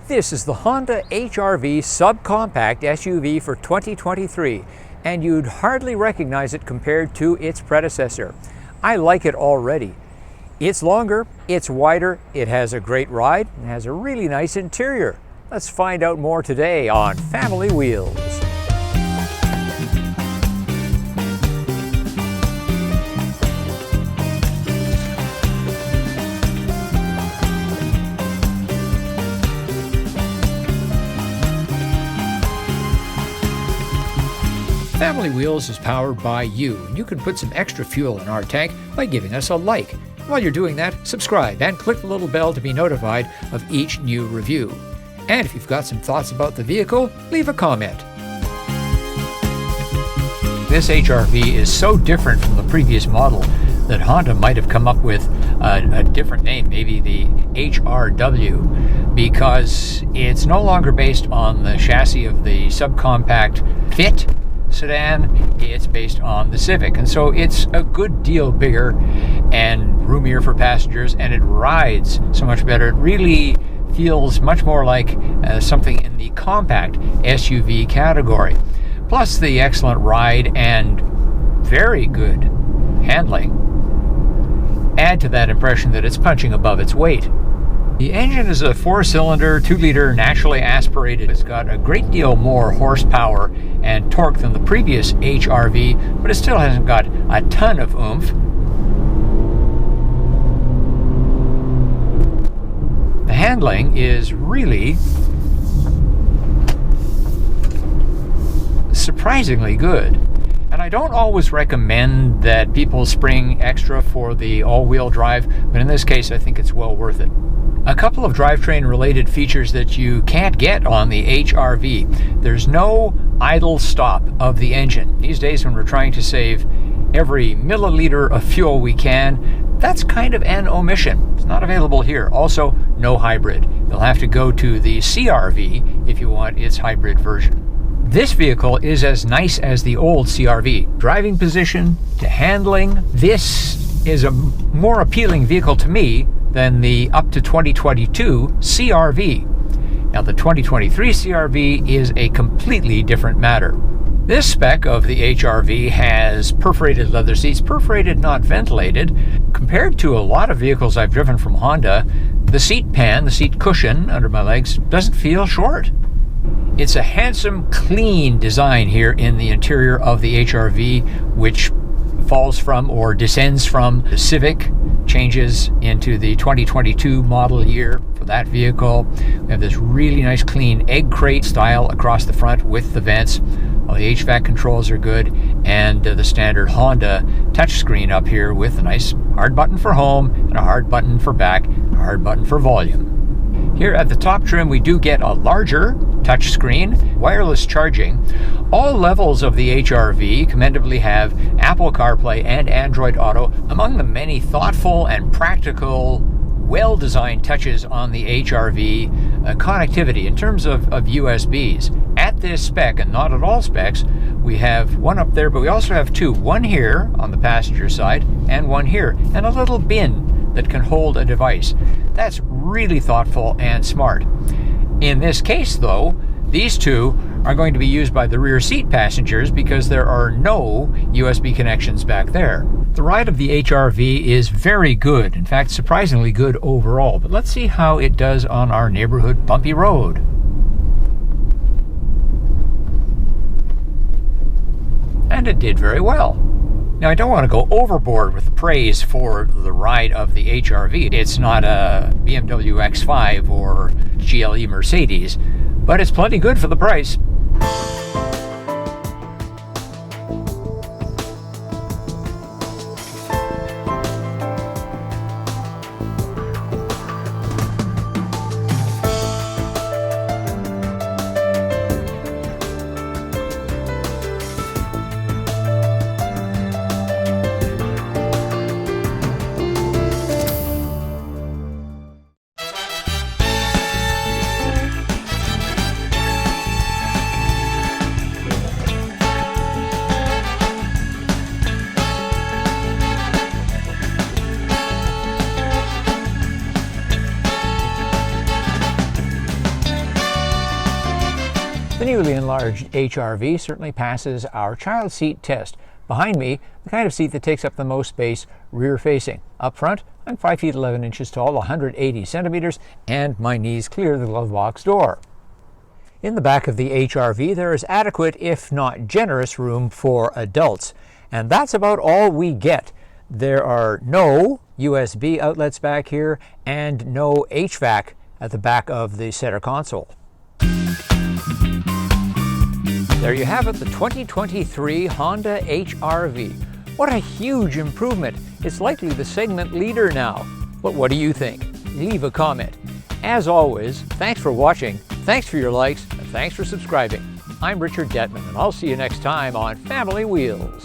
This is the Honda HR-V subcompact SUV for 2023, and you'd hardly recognize it compared to its predecessor. I like it already. It's longer, it's wider, it has a great ride, and has a really nice interior. Let's find out more today on Family Wheels. Family Wheels is powered by you, and you can put some extra fuel in our tank by giving us a like. While you're doing that, subscribe and click the little bell to be notified of each new review. And if you've got some thoughts about the vehicle, leave a comment. This HR-V is so different from the previous model that Honda might have come up with a different name, maybe the HRW, because it's no longer based on the chassis of the subcompact Fit sedan. It's based on the Civic, and so it's a good deal bigger and roomier for passengers, and it rides so much better. It really feels much more like something in the compact SUV category. Plus the excellent ride and very good handling add to that impression that it's punching above its weight. The engine is a 4-cylinder, 2-liter naturally aspirated. It's got a great deal more horsepower and torque than the previous HR-V, but it still hasn't got a ton of oomph. The handling is really surprisingly good. And I don't always recommend that people spring extra for the all-wheel drive, but in this case I think it's well worth it. A couple of drivetrain related features that you can't get on the HR-V. There's no idle stop of the engine. These days when we're trying to save every milliliter of fuel we can, that's kind of an omission. It's not available here. Also, no hybrid. You'll have to go to the CR-V if you want its hybrid version. This vehicle is as nice as the old CR-V. Driving position to handling, this is a more appealing vehicle to me than the up to 2022 CR-V. Now the 2023 CR-V is a completely different matter. This spec of the HR-V has perforated leather seats, perforated, not ventilated. Compared to a lot of vehicles I've driven from Honda, the seat pan, the seat cushion under my legs, doesn't feel short. It's a handsome, clean design here in the interior of the HR-V, which falls from or descends from the Civic, changes into the 2022 model year for that vehicle. We have this really nice clean egg crate style across the front with the vents. All the HVAC controls are good, and the standard Honda touchscreen up here with a nice hard button for home and a hard button for back and a hard button for volume. Here at the top trim we do get a larger touchscreen, wireless charging. All levels of the HR-V commendably have Apple CarPlay and Android Auto. Among the many thoughtful and practical, well-designed touches on the HR-V, connectivity in terms of USBs. At this spec, and not at all specs, we have one up there, but we also have two. One here on the passenger side and one here, and a little bin that can hold a device. That's really thoughtful and smart. In this case, though, these two are going to be used by the rear seat passengers because there are no USB connections back there. The ride of the HR-V is very good, in fact surprisingly good overall, but let's see how it does on our neighborhood bumpy road. And it did very well. Now, I don't want to go overboard with the praise for the ride of the HR-V. It's not a BMW X5 or GLE Mercedes, but it's plenty good for the price. The newly enlarged HRV certainly passes our child seat test. Behind me, the kind of seat that takes up the most space rear-facing. Up front, I'm 5 feet 11 inches tall, 180 centimeters, and my knees clear the glove box door. In the back of the HRV, there is adequate, if not generous, room for adults. And that's about all we get. There are no USB outlets back here and no HVAC at the back of the center console. There you have it, the 2023 Honda HR-V. What a huge improvement. It's likely the segment leader now. But what do you think? Leave a comment. As always, thanks for watching, thanks for your likes, and thanks for subscribing. I'm Richard Detman, and I'll see you next time on Family Wheels.